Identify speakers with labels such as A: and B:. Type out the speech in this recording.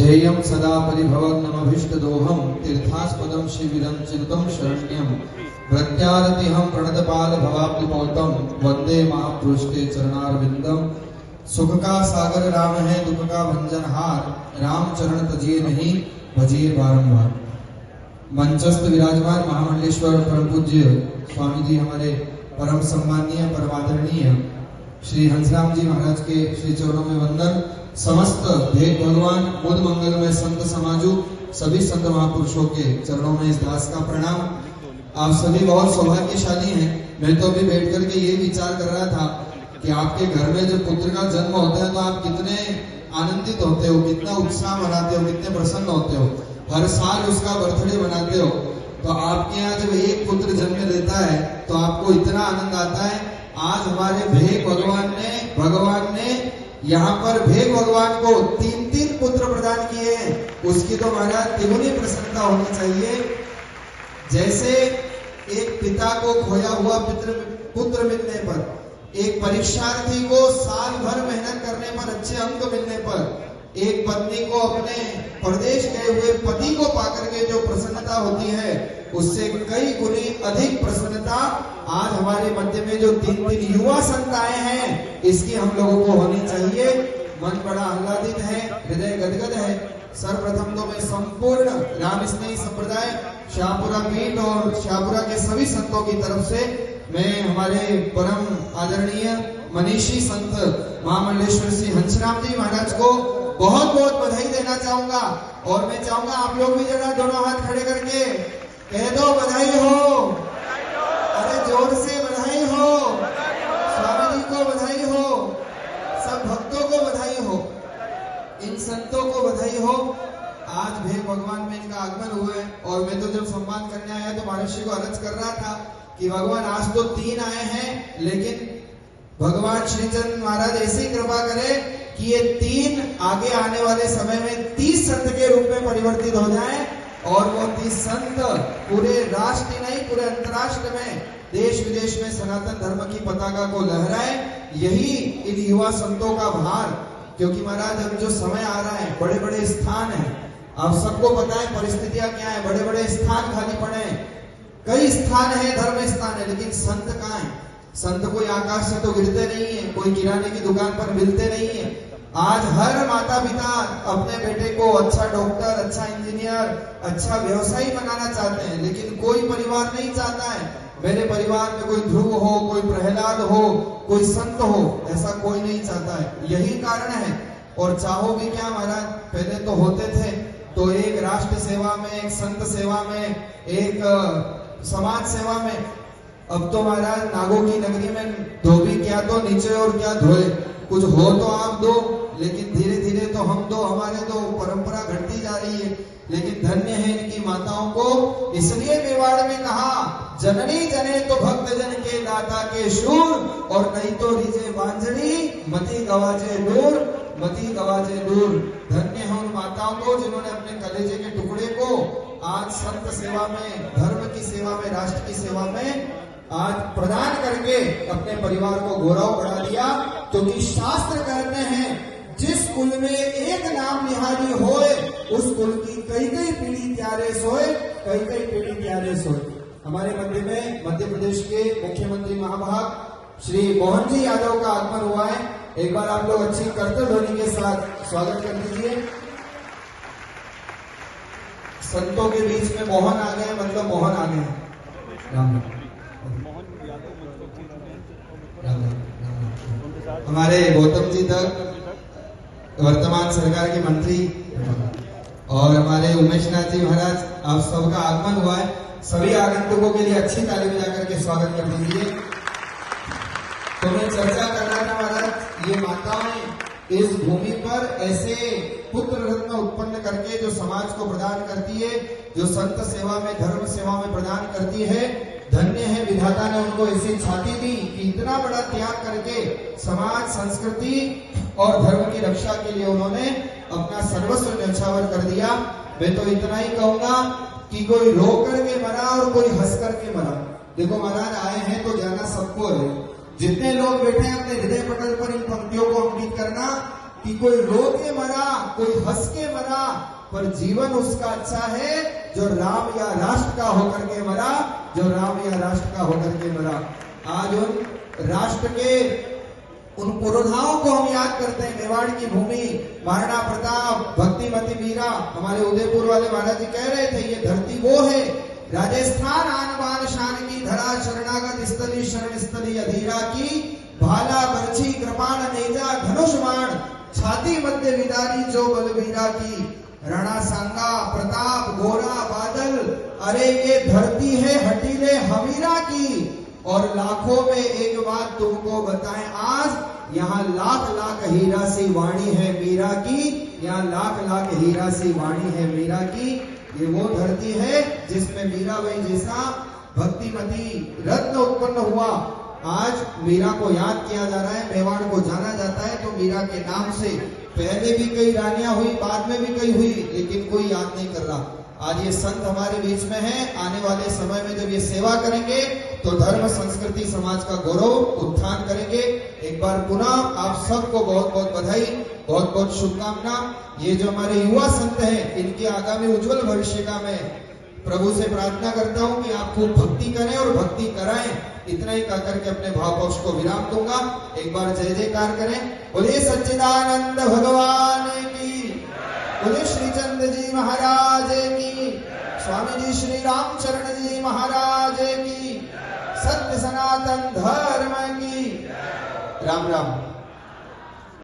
A: ध्येयं सदा परिभवग्नमभीष्टदोहं तीर्थास्पदं शिविरं चिन्तं शरण्यं प्रत्यारतिहं प्रणतपाल भवाब्धिमौतं वंदे महापुरुषते चरणारविंदम। सुख का सागर राम है, दुख का भंजनहार, राम चरण तजिए नहीं भजिए बारंबार। मंचस्थ विराजमान महामंडलेश्वर परम पूज्य स्वामी जी हमारे परम सम्माननीय परमादरणीय श्री हंसराम जी महाराज के श्री चरणों में वंदन। समस्त भेद भगवान बुद्ध मंगल में संत समाजू सभी संत महापुरुषों के चरणों में इस दास का प्रणाम। आप सभी बहुत सौभाग्यशाली हैं। मैं तो अभी बैठ करके ये विचार कर रहा था कि आपके घर में जब पुत्र का जन्म होता है तो आप कितने आनंदित होते हो, कितना उत्साह मनाते हो, कितने प्रसन्न होते हो। हर साल उसका बर्थडे मनाते हो। तो आपके यहाँ जब एक पुत्र जन्म लेता है तो आपको इतना आनंद आता है। आज हमारे भेग भगवान ने यहाँ पर भेग भगवान को 3 पुत्र प्रदान किए हैं। उसकी तो महाराज तिगुनी प्रसन्नता होनी चाहिए। जैसे एक पिता को खोया हुआ पुत्र मिलने पर, एक परीक्षार्थी को साल भर मेहनत करने पर अच्छे अंक मिलने पर, एक पत्नी को अपने प्रदेश गए हुए पति को पाकर के जो प्रसन्नता होती है, उससे कई गुनी अधिक प्रसन्नता आज हमारे मध्य में जो 3 युवा संत आए हैं, इसकी हम लोगों को होनी चाहिए। मन बड़ा आह्लादित है, हृदय गदगद है। सर्वप्रथम तो मैं संपूर्ण राम स्नेही संप्रदाय शाहपुरा पीठ और शाहपुरा के सभी संतों की तरफ से मैं हमारे परम आदरणीय मनीषी संत महामंडलेश्वर श्री हंसराम जी महाराज को बहुत बहुत बधाई देना चाहूंगा। और मैं चाहूंगा आप लोग भी जरा दोनों हाथ खड़े करके कह दो बधाई हो। अरे जोर से बधाई हो। स्वामी जी को बधाई हो, सब भक्तों को बधाई हो, इन संतों को बधाई हो। आज भेग भगवान में इनका आगमन हुआ है और मैं तो जब सम्मान करने आया तो महर्षि को अर्ज कर रहा था कि भगवान आज तो 3 आए हैं, लेकिन भगवान श्रीचंद महाराज ऐसी कृपा करे कि ये 3 आगे आने वाले समय में 30 संत के रूप में परिवर्तित हो जाएं और वो 30 संत पूरे राष्ट्र नहीं पूरे अंतरराष्ट्र में देश विदेश में सनातन धर्म की पताका को लहराए। यही इन युवा संतों का भार। क्योंकि महाराज अब जो समय आ रहा है, बड़े बड़े स्थान है, आप सबको पता है परिस्थितियां क्या है, बड़े बड़े स्थान खाली पड़े हैं। कई स्थान है, धर्म स्थान है, लेकिन संत कहाँ है? संत कोई आकाश से तो गिरते नहीं है, कोई किराने की दुकान पर मिलते नहीं है। आज हर माता पिता अपने बेटे को अच्छा डॉक्टर, अच्छा इंजीनियर, अच्छा व्यवसायी बनाना चाहते हैं, लेकिन कोई परिवार नहीं चाहता है मेरे परिवार में कोई ध्रुव हो, कोई प्रहलाद हो, कोई संत हो। ऐसा कोई नहीं चाहता है। यही कारण है। और चाहो भी क्या महाराज, पहले तो होते थे तो एक राष्ट्र सेवा में, एक संत सेवा में, एक समाज सेवा में। अब तो महाराज नागों की नगरी में धोबी क्या तो नीचे और क्या धोए, कुछ हो तो आप दो, लेकिन धीरे धीरे तो हम दो, हमारे तो परंपरा घटती जा रही है। लेकिन धन्य है इनकी माताओं को। इसलिए मेवाड़ में कहा जननी जने तो भक्त जन के दाता के शूर, और नहीं तो रिजे बांझड़ी मती गवाजे दूर, मती गवाजे दूर। धन्य है उन माताओं को जिन्होंने अपने कलेजे के टुकड़े को आज संत सेवा में, धर्म की सेवा में, राष्ट्र की सेवा में आज प्रदान करके अपने परिवार को गौरव बढ़ा दिया। क्योंकि शास्त्र कहते हैं जिस कुल में एक नाम निहारी होए, उस कुल की कई कई पीढ़ी त्यारे सोए, कई कई पीढ़ी त्यारे सोए। हमारे मध्य में मध्य प्रदेश के मुख्यमंत्री महाभाग श्री मोहन जी यादव का आगमन हुआ है। एक बार आप लोग अच्छी करतल ध्वनि के साथ स्वागत कर दीजिए। संतों के बीच में मोहन आ गए, मतलब मोहन आ गए। हमारे गौतम जी तक वर्तमान सरकार के मंत्री और हमारे उमेश नाथ जी महाराज, आप सबका आगमन हुआ है। सभी आगंतुकों के लिए अच्छी ताली बजाकर के स्वागत कर दीजिए। तो मैं चर्चा कर रहा था महाराज, ये माताएं इस भूमि पर ऐसे पुत्र रत्न उत्पन्न करके जो समाज को प्रदान करती है, जो संत सेवा में, धर्म सेवा में प्रदान करती है। धन्य है विधाता ने उनको ऐसी छाती दी कि इतना बड़ा त्याग करके समाज, संस्कृति और धर्म की रक्षा के लिए उन्होंने अपना सर्वस्व न्यौछावर कर दिया। मैं तो इतना ही कहूंगा कि कोई रो करके मरा और कोई हंस करके मरा। देखो महाराज आए हैं तो जाना सबको है। जितने लोग बैठे हैं अपने हृदय पटल पर इन पंक्तियों को अंकित करना कि कोई रो के मरा, कोई हंस के मरा, पर जीवन उसका अच्छा है जो राम या राष्ट्र का होकर के मरा, जो राम या राष्ट्र का होकर के मरा। आज उन राष्ट्र के उन पुरोधाओं को हम याद करते हैं। मेवाड़ की भूमि, महाराणा प्रताप, भक्तिमती मीरा, हमारे उदयपुर वाले महाराज जी कह रहे थे ये धरती वो है, राजस्थान आन बान शान की धरा, शरणागत स्थली शरण स्थली अधीरा की, भाला बरछी कृपाण नेजा धनुष बाण, छाती मध्य विदारी जो बलवीरा की, रणा सांगा प्रताप गोरा बादल, अरे ये धरती है हटीले हमीरा की। और लाखों में एक बात तुमको बताएं, आज यहाँ लाख लाख हीरा सी वाणी है मीरा की, यहाँ लाख लाख हीरा सी वाणी है मीरा की। ये वो धरती है जिसमें मीराबाई जैसा भक्तिमती रत्न उत्पन्न हुआ। आज मीरा को याद किया जा रहा है, मेवाड़ को जाना जाता है तो मीरा के नाम से। पहले भी कई रानियां हुई, बाद में भी कई हुई, लेकिन कोई याद नहीं कर रहा। आज ये संत हमारे बीच में हैं। आने वाले समय में जब ये सेवा करेंगे तो धर्म संस्कृति समाज का गौरव उत्थान करेंगे। एक बार पुनः आप सबको बहुत बहुत बधाई, बहुत बहुत शुभकामना। ये जो हमारे युवा संत हैं, इनके आगामी उज्जवल भविष्य का मैं प्रभु से प्रार्थना करता हूं कि आप खूब भक्ति करें और भक्ति कराएं। इतना ही कहकर के अपने भाव पक्ष को विराम दूंगा। एक बार जय जयकार करें। बोले सच्चिदानंद भगवान की, बोले श्री चंद जी महाराज की, स्वामी जी श्री रामचरण जी महाराज की, सत्य सनातन धर्म की। राम राम।